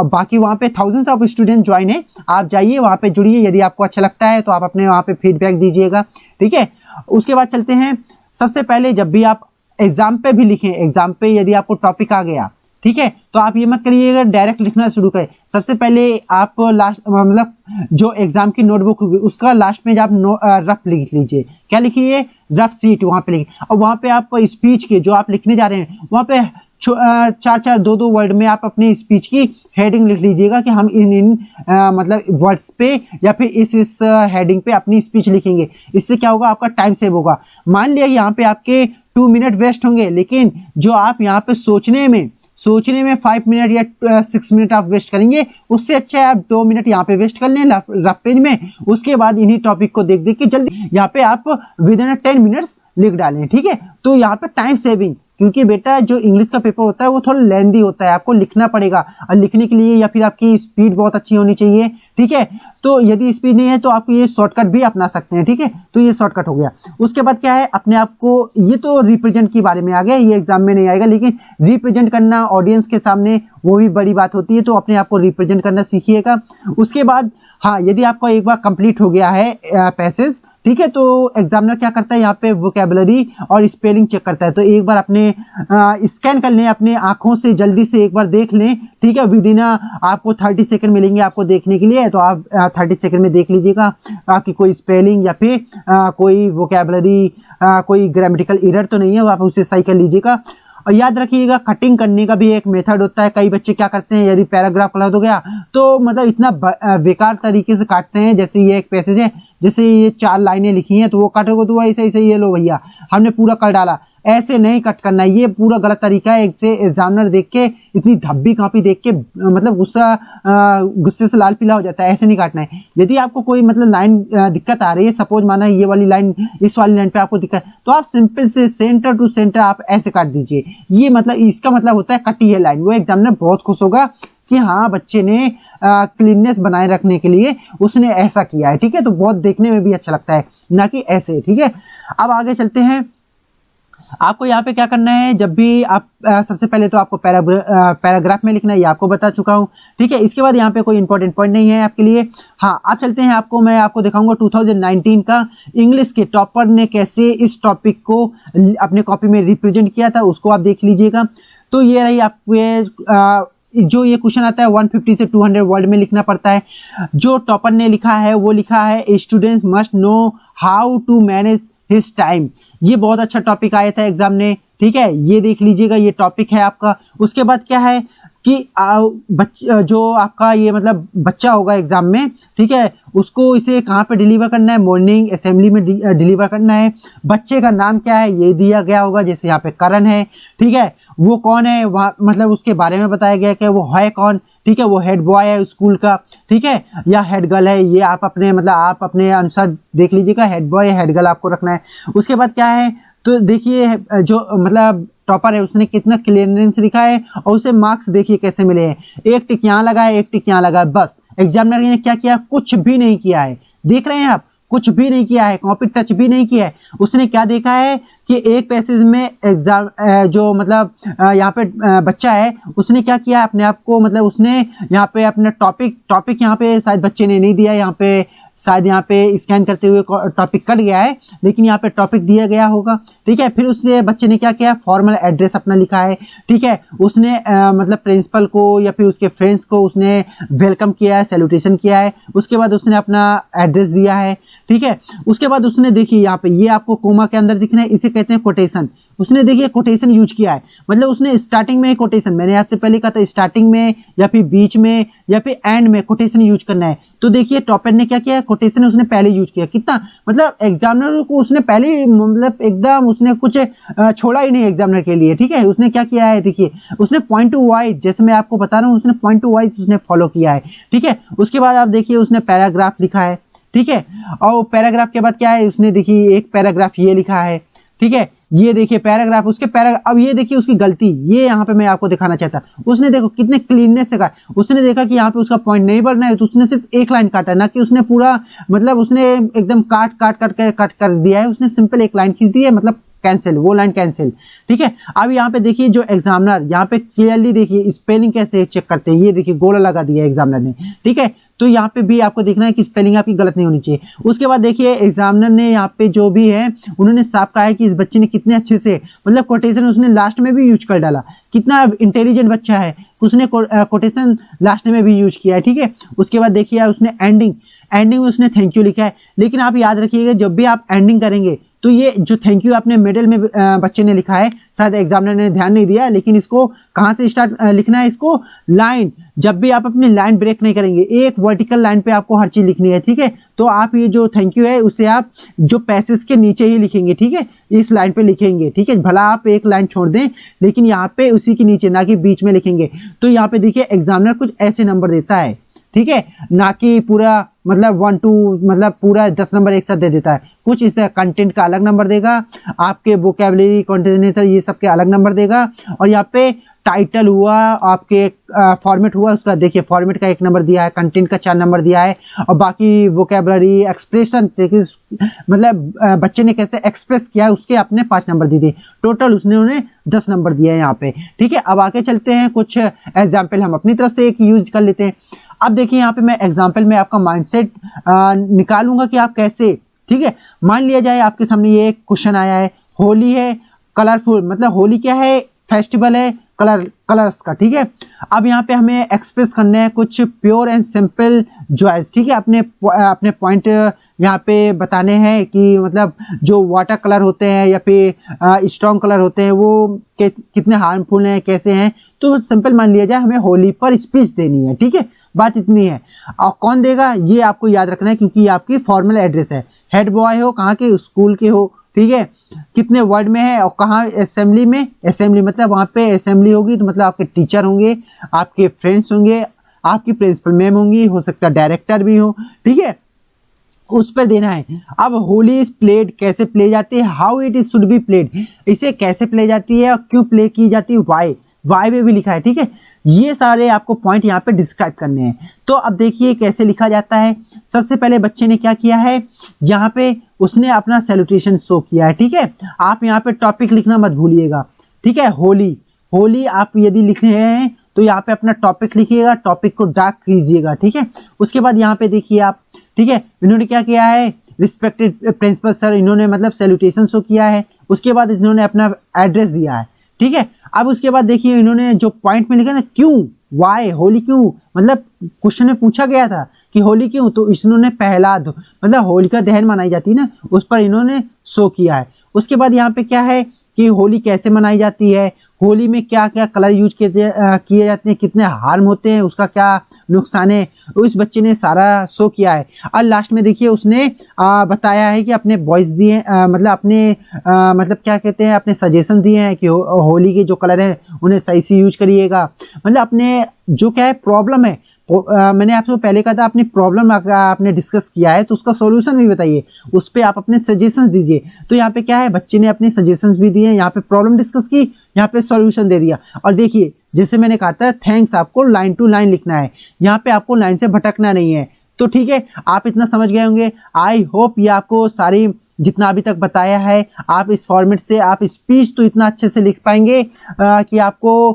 बाकी वहाँ पे थाउजेंड्स ऑफ स्टूडेंट ज्वाइन है, आप जाइए वहाँ पे जुड़िए, यदि आपको अच्छा लगता है तो आप अपने वहाँ पे फीडबैक दीजिएगा, ठीक है। उसके बाद चलते हैं, सबसे पहले जब भी आप एग्जाम पे भी लिखें, एग्जाम पे यदि आपको टॉपिक आ गया, ठीक है, तो आप ये मत करिएगा डायरेक्ट लिखना शुरू करें। सबसे पहले आप लास्ट मतलब जो एग्जाम की नोटबुक होगी उसका लास्ट में आप रफ लिख लीजिए। क्या लिखिए, रफ सीट वहाँ पे लिखिए, और वहाँ पे आप स्पीच के जो आप लिखने जा रहे हैं वहाँ पे 4-4, 2-2 वर्ड में आप अपनी स्पीच की हेडिंग लिख लीजिएगा कि हम इन मतलब वर्ड्स पे या फिर इस हेडिंग पे अपनी स्पीच लिखेंगे। इससे क्या होगा, आपका टाइम सेव होगा। मान लिया यहाँ पे आपके 2 मिनट वेस्ट होंगे, लेकिन जो आप यहाँ पे सोचने में 5 मिनट या 6 मिनट आप वेस्ट करेंगे, उससे अच्छा है आप 2 मिनट यहाँ पे वेस्ट कर लें रफ पेज में, उसके बाद इन्हीं टॉपिक को देख के जल्दी यहाँ पे आप विद इन 10 मिनट्स लिख डालें, ठीक है। तो यहाँ पे टाइम सेविंग क्योंकि बेटा जो इंग्लिश का पेपर होता है वो थोड़ा लेंदी होता है, आपको लिखना पड़ेगा और लिखने के लिए या फिर आपकी स्पीड बहुत अच्छी होनी चाहिए, ठीक है। तो यदि स्पीड नहीं है तो आप ये शॉर्टकट भी अपना सकते हैं, ठीक है। तो ये शॉर्टकट हो गया। उसके बाद क्या है, अपने आप को, ये तो रिप्रेजेंट के बारे में आ गया, ये एग्जाम में नहीं आएगा, लेकिन रिप्रेजेंट करना ऑडियंस के सामने वो भी बड़ी बात होती है, तो अपने आप को रिप्रेजेंट करना सीखिएगा। उसके बाद हाँ, यदि आपका एक बार कंप्लीट हो गया है पैसेज, ठीक है, तो एग्जामिनर क्या करता है यहाँ पे वोकैबुलरी और स्पेलिंग चेक करता है। तो एक बार अपने स्कैन कर लें, अपने आंखों से जल्दी से एक बार देख लें, ठीक है। विदिन आपको 30 सेकंड मिलेंगे आपको देखने के लिए, तो आप 30 सेकंड में देख लीजिएगा आपकी कोई स्पेलिंग या फिर कोई वोकैबुलरी कोई ग्रामेटिकल एरर तो नहीं है, वो आप उसे सही कर लीजिएगा। और याद रखिएगा, कटिंग करने का भी एक मेथड होता है। कई बच्चे क्या करते हैं, यदि पैराग्राफ गलत हो गया तो मतलब इतना बेकार तरीके से काटते हैं। जैसे ये एक पैसेज है, जैसे ये 4 लाइनें लिखी हैं तो वो काटोगे तो ऐसे ऐसे ये लो भैया हमने पूरा कर डाला, ऐसे नहीं कट करना, ये पूरा गलत तरीका है। इससे एग्जामिनर देख के इतनी धब्बी कॉपी देख के मतलब गुस्से से लाल पीला हो जाता है, ऐसे नहीं काटना है। यदि आपको कोई मतलब लाइन दिक्कत आ रही है, सपोज माना ये वाली लाइन, इस वाली लाइन पे आपको दिक्कत, तो आप सिंपल से सेंटर टू सेंटर आप ऐसे काट दीजिए। ये मतलब इसका मतलब होता है कटी है लाइन। वो एग्जामिनर बहुत खुश होगा कि हाँ बच्चे ने क्लीननेस बनाए रखने के लिए उसने ऐसा किया है, ठीक है। तो बहुत देखने में भी अच्छा लगता है, ना कि ऐसे, ठीक है। अब आगे चलते हैं। आपको यहाँ पे क्या करना है, जब भी आप सबसे पहले तो आपको पैराग्राफ में लिखना है, ये आपको बता चुका हूँ, ठीक है। इसके बाद यहाँ पे कोई इंपॉर्टेंट पॉइंट नहीं है आपके लिए। हाँ, आप चलते हैं, मैं आपको दिखाऊंगा 2019 का इंग्लिश के टॉपर ने कैसे इस टॉपिक को अपने कॉपी में रिप्रेजेंट किया था, उसको आप देख लीजिएगा। तो ये रही आपके जो ये क्वेश्चन आता है 150 से 200 वर्ड में लिखना पड़ता है। जो टॉपर ने लिखा है वो लिखा है students must know how to manage his time. ये बहुत अच्छा टॉपिक आया था एग्जाम में, ठीक है। ये देख लीजिएगा, ये टॉपिक है आपका। उसके बाद क्या है कि जो आपका ये मतलब बच्चा होगा एग्जाम में, ठीक है, उसको इसे कहाँ पे डिलीवर करना है, मॉर्निंग असेंबली में डिलीवर करना है। बच्चे का नाम क्या है ये दिया गया होगा, जैसे यहाँ पे करण है, ठीक है। वो कौन है, वहाँ मतलब उसके बारे में बताया गया कि वो है कौन, ठीक है। वो हेड बॉय है स्कूल का, ठीक है, या हेड गर्ल है, ये आप अपने अनुसार देख लीजिएगा। हेड बॉय हेड गर्ल आपको रखना है। उसके बाद क्या है, तो देखिए जो मतलब टॉपर है उसने कितना क्लियरेंस लिखा है और उसे मार्क्स देखिए कैसे मिले हैं। 1 टिक यहाँ लगा है, 1 टिक यहाँ लगा है, बस। एग्जामिनर ने क्या किया, कुछ भी नहीं किया है, देख रहे हैं आप, कुछ भी नहीं किया है, कॉपी टच भी नहीं किया है। उसने क्या देखा है कि एक पैसेज में एग्जाम जो मतलब यहाँ पे बच्चा है, उसने क्या किया अपने आप को, मतलब उसने यहाँ पे अपने टॉपिक यहाँ पे शायद बच्चे ने नहीं दिया, यहाँ पे शायद यहाँ पे स्कैन करते हुए टॉपिक कट गया है, लेकिन यहाँ पे टॉपिक दिया गया होगा, ठीक है। फिर उसने बच्चे ने क्या किया, फॉर्मल एड्रेस अपना लिखा है, ठीक है। उसने मतलब प्रिंसिपल को या फिर उसके फ्रेंड्स को उसने वेलकम किया है, सैल्यूटेशन किया है। उसके बाद उसने अपना एड्रेस दिया है, ठीक है। उसके बाद उसने देखिए यहाँ पे ये आपको कोमा के अंदर दिखना है, इसे कहते हैं कोटेशन। उसने देखिए कोटेशन यूज किया है, मतलब उसने स्टार्टिंग में कोटेशन, मैंने आपसे पहले कहा था स्टार्टिंग में या फिर बीच में या फिर एंड में कोटेशन यूज करना है। तो देखिए टॉपर ने क्या किया, कोटेशन उसने पहले यूज किया। कितना मतलब एग्जामिनर को उसने पहले मतलब एकदम उसने कुछ छोड़ा ही नहीं एग्जामिनर के लिए, ठीक है। उसने क्या किया है, देखिए उसने पॉइंट टू वाइज, जैसे मैं आपको बता रहा हूँ, उसने पॉइंट टू वाइज उसने फॉलो किया है, ठीक है। उसके बाद आप देखिए उसने पैराग्राफ लिखा है, ठीक है। और पैराग्राफ के बाद क्या है, उसने देखिए एक पैराग्राफ ये लिखा है, ठीक है। ये देखिए पैराग्राफ, उसके पैराग्राफ, अब ये देखिए उसकी गलती, ये यहाँ पे मैं आपको दिखाना चाहता। उसने देखो कितने क्लीननेस से काटा। उसने देखा कि यहाँ पे उसका पॉइंट नहीं बढ़ना है, तो उसने सिर्फ एक लाइन काटा, ना कि उसने पूरा मतलब उसने एकदम कट कर दिया है। उसने सिंपल एक लाइन खींच दी है, मतलब कैंसिल, वो लाइन कैंसिल, ठीक है। अब यहाँ पे देखिए जो एग्जामिनर यहाँ पे क्लियरली देखिए स्पेलिंग कैसे चेक करते हैं, ये देखिए गोला लगा दिया एग्जामिनर ने, ठीक है। तो यहाँ पे भी आपको देखना है कि स्पेलिंग आपकी गलत नहीं होनी चाहिए। उसके बाद देखिए एग्जामिनर ने यहाँ पे जो भी है उन्होंने साफ कहा है कि इस बच्चे ने कितने अच्छे से मतलब कोटेशन उसने लास्ट में भी यूज कर डाला। कितना इंटेलिजेंट बच्चा है, उसने कोटेशन लास्ट में भी यूज किया है, ठीक है। उसके बाद देखिए उसने एंडिंग में उसने थैंक यू लिखा है। लेकिन आप याद रखिएगा जब भी आप एंडिंग करेंगे तो ये जो थैंक यू आपने मिडिल में बच्चे ने लिखा है, शायद एग्जामिनर ने ध्यान नहीं दिया, लेकिन इसको कहाँ से स्टार्ट लिखना है, इसको लाइन, जब भी आप अपनी लाइन ब्रेक नहीं करेंगे, एक वर्टिकल लाइन पे आपको हर चीज लिखनी है, ठीक है। तो आप ये जो थैंक यू है उसे आप जो पैसेज के नीचे ही लिखेंगे, ठीक है, इस लाइन पे लिखेंगे, ठीक है। भला आप एक लाइन छोड़ दें, लेकिन यहाँ पे उसी के नीचे, ना कि बीच में लिखेंगे। तो यहाँ पे देखिए एग्जामिनर कुछ ऐसे नंबर देता है, ठीक है, ना कि पूरा मतलब 1 2 मतलब पूरा 10 नंबर एक साथ दे देता है। कुछ इस तरह कंटेंट का अलग नंबर देगा, आपके वोकैबुलरी कॉन्टिनेंट ये सब के अलग नंबर देगा। और यहाँ पे टाइटल हुआ, आपके फॉर्मेट हुआ, उसका देखिए फॉर्मेट का 1 नंबर दिया है, कंटेंट का 4 नंबर दिया है, और बाकी वोकैबुलरी एक्सप्रेशन देखिए मतलब बच्चे ने कैसे एक्सप्रेस किया है उसके अपने 5 नंबर दे दिए। टोटल उसने उन्हें 10 नंबर दिया है यहाँ पे। ठीक है, अब आगे चलते हैं, कुछ एग्जाम्पल हम अपनी तरफ से एक यूज कर लेते हैं। अब देखिए यहाँ पे मैं एग्जाम्पल में आपका माइंडसेट निकालूंगा कि आप कैसे, ठीक है, मान लिया जाए आपके सामने ये एक क्वेश्चन आया है, होली है कलरफुल, मतलब होली क्या है, फेस्टिवल है कलर्स का। ठीक है, अब यहाँ पे हमें एक्सप्रेस करने हैं कुछ प्योर एंड सिंपल जॉयस। ठीक है, अपने पॉइंट यहाँ पे बताने हैं कि मतलब जो वाटर कलर होते हैं या फिर स्ट्रॉन्ग कलर होते हैं वो कितने हार्मफुल हैं, कैसे हैं। तो सिंपल मान लिया जाए हमें होली पर स्पीच देनी है। ठीक है, बात इतनी है। और कौन देगा ये आपको याद रखना है, क्योंकि ये आपकी फॉर्मल एड्रेस है। हेड बॉय हो, कहाँ के स्कूल के हो, ठीक है, कितने वर्ड में है, और कहाँ असेंबली में, असेंबली मतलब वहाँ पे असेंबली होगी तो मतलब आपके टीचर होंगे, आपके फ्रेंड्स होंगे, आपकी प्रिंसिपल मैम होंगी, हो सकता है डायरेक्टर भी हो। ठीक है, उस पर देना है। अब होली इज प्लेड कैसे प्ले जाती है, how it is should be played, इसे कैसे प्ले जाती है और क्यों प्ले की जाती है, वाई में भी लिखा है। ठीक है, ये सारे आपको पॉइंट यहाँ पे डिस्क्राइब करने हैं। तो अब देखिए कैसे लिखा जाता है। सबसे पहले बच्चे ने क्या किया है, यहाँ पे उसने अपना सैल्यूटेशन शो किया है। ठीक है, आप यहाँ पे टॉपिक लिखना मत भूलिएगा। ठीक है, होली आप यदि लिख रहे हैं तो यहाँ पे अपना टॉपिक लिखिएगा, टॉपिक को डार्क कीजिएगा। ठीक है, उसके बाद यहाँ पे देखिए आप, ठीक है, इन्होंने क्या किया है, रिस्पेक्टेड प्रिंसिपल सर, इन्होंने मतलब सैल्यूटेशन शो किया है। उसके बाद इन्होंने अपना एड्रेस दिया है। ठीक है, अब उसके बाद देखिए इन्होंने जो पॉइंट में लिखा ना, क्यों, वाई, होली क्यों, मतलब क्वेश्चन में पूछा गया था कि होली क्यों, तो इन्होंने पहला मतलब होलिका दहन मनाई जाती है ना, उस पर इन्होंने शो किया है। उसके बाद यहाँ पे क्या है कि होली कैसे मनाई जाती है, होली में क्या क्या कलर यूज किए जाते हैं, कितने हार्म होते हैं, उसका क्या नुकसान है, उस बच्चे ने सारा शो किया है। और लास्ट में देखिए उसने बताया है कि अपने वॉइस दिए, मतलब अपने मतलब क्या कहते हैं, अपने सजेशन दिए हैं कि होली के जो कलर हैं उन्हें सही से यूज करिएगा। मतलब अपने जो क्या है प्रॉब्लम है, मैंने आपको पहले कहा था अपनी प्रॉब्लम आपने डिस्कस किया है तो उसका सॉल्यूशन भी बताइए, उस पर आप अपने सजेशंस दीजिए। तो यहाँ पे क्या है, बच्चे ने अपने सजेशंस भी दिए, यहाँ पे प्रॉब्लम डिस्कस की, यहाँ पे सॉल्यूशन दे दिया। और देखिए जैसे मैंने कहा था थैंक्स आपको लाइन टू लाइन लिखना है, यहाँ पे आपको लाइन से भटकना नहीं है। तो ठीक है, आप इतना समझ गए होंगे। आई होप ये आपको सारी जितना अभी तक बताया है, आप इस फॉर्मेट से आप स्पीच तो इतना अच्छे से लिख पाएंगे कि आपको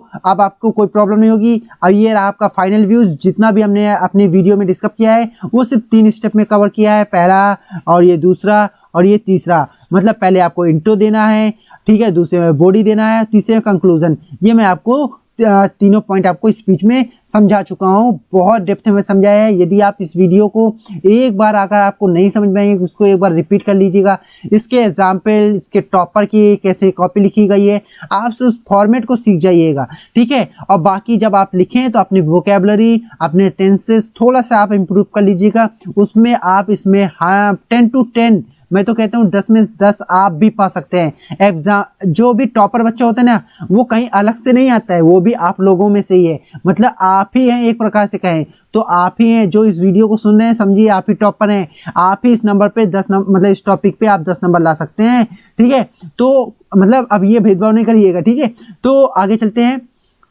कोई प्रॉब्लम नहीं होगी। और ये रहा आपका फाइनल व्यूज। जितना भी हमने अपने वीडियो में डिस्कस किया है वो सिर्फ 3 स्टेप में कवर किया है, पहला और ये दूसरा और ये तीसरा। मतलब पहले आपको इंट्रो देना है, ठीक है, दूसरे में बॉडी देना है, तीसरे में कंक्लूजन। ये मैं आपको तीनों पॉइंट आपको स्पीच में समझा चुका हूँ, बहुत डेप्थ में समझाया है। यदि आप इस वीडियो को एक बार अगर आपको नहीं समझ में आएंगे उसको एक बार रिपीट कर लीजिएगा। इसके एग्जाम्पल, इसके टॉपर की कैसे कॉपी लिखी गई है, आप उस फॉर्मेट को सीख जाइएगा। ठीक है, और बाकी जब आप लिखें तो अपनी वोकेबलरी, अपने टेंसेस थोड़ा सा आप इम्प्रूव कर लीजिएगा। उसमें आप इसमें 10 to 10, मैं तो कहता हूँ 10 में 10 आप भी पा सकते हैं। एग्जाम जो भी टॉपर बच्चा होता है ना, वो कहीं अलग से नहीं आता है, वो भी आप लोगों में से ही है। मतलब आप ही हैं, एक प्रकार से कहें तो आप ही हैं जो इस वीडियो को सुन रहे हैं, समझिए आप ही टॉपर हैं। आप ही इस नंबर पे 10 नंबर, मतलब इस टॉपिक पे आप 10 नंबर ला सकते हैं। ठीक है, तो मतलब अब ये भेदभाव नहीं करिएगा। ठीक है, तो आगे चलते हैं।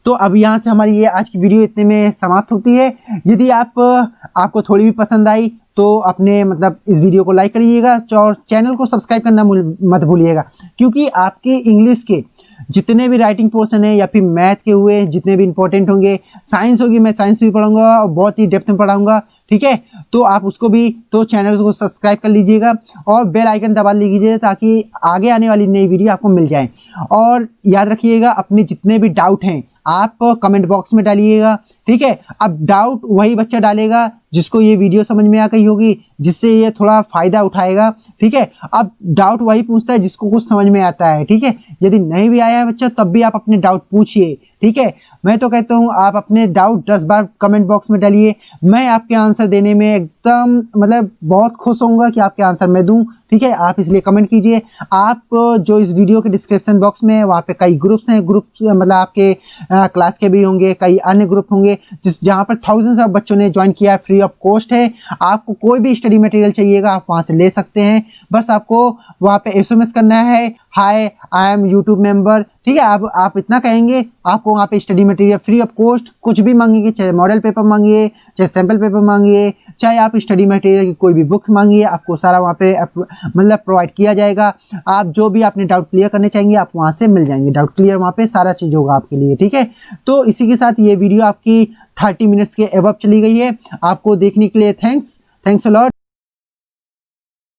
तो अब यहाँ से हमारी ये आज की वीडियो इतने में समाप्त होती है। यदि आपको थोड़ी भी पसंद आई तो अपने मतलब इस वीडियो को लाइक करिएगा और चैनल को सब्सक्राइब करना मत भूलिएगा, क्योंकि आपके इंग्लिश के जितने भी राइटिंग पोर्शन है या फिर मैथ के हुए जितने भी इंपॉर्टेंट होंगे, साइंस होगी, मैं साइंस भी पढ़ाऊंगा और बहुत ही डेप्थ में पढ़ाऊंगा। ठीक है, तो आप उसको भी, तो चैनल को सब्सक्राइब कर लीजिएगा और बेल आइकन दबा लीजिए ताकि आगे आने वाली नई वीडियो आपको मिल जाए। और याद रखिएगा अपने जितने भी डाउट हैं आप कमेंट बॉक्स में डालिएगा। ठीक है, अब डाउट वही बच्चा डालेगा जिसको ये वीडियो समझ में आ गई होगी, जिससे ये थोड़ा फायदा उठाएगा। ठीक है, अब डाउट वही पूछता है जिसको कुछ समझ में आता है। ठीक है, यदि नहीं भी आया है बच्चा तब भी आप अपने डाउट पूछिए। ठीक है, मैं तो कहता हूँ आप अपने डाउट 10 बार कमेंट बॉक्स में डालिए, मैं आपके आंसर देने में एकदम मतलब बहुत खुश होऊंगा कि आपके आंसर मैं दूं। ठीक है, आप इसलिए कमेंट कीजिए। आप जो इस वीडियो के डिस्क्रिप्शन बॉक्स में है वहाँ पे कई ग्रुप्स हैं, ग्रुप मतलब आपके क्लास के भी होंगे, कई अन्य ग्रुप होंगे, जिस जहाँ पर थाउजेंड्स ऑफ बच्चों ने ज्वाइन किया है, फ्री ऑफ कॉस्ट है। आपको कोई भी स्टडी मटेरियल चाहिएगा आप वहाँ से ले सकते हैं। बस आपको वहाँ पे SMS करना है, हाय आई एम यूट्यूब मेंबर, ठीक है। आप इतना कहेंगे, आपको वहाँ पे study material free of cost कुछ भी मांगेंगे, चाहे मॉडल पेपर मांगिए, चाहे सैम्पल पेपर मांगिए, चाहे आप स्टडी मटेरियल की कोई भी बुक मांगिए, आपको सारा वहाँ पे मतलब प्रोवाइड किया जाएगा। आप जो भी आपने डाउट क्लियर करने चाहेंगे आप वहाँ से मिल जाएंगे, डाउट क्लियर वहाँ पे सारा चीज़ होगा आपके लिए, ठीक है। तो इसी के साथ ये वीडियो आपकी 30 मिनट्स के अबव चली गई है। आपको देखने के लिए थैंक्स अ लॉट।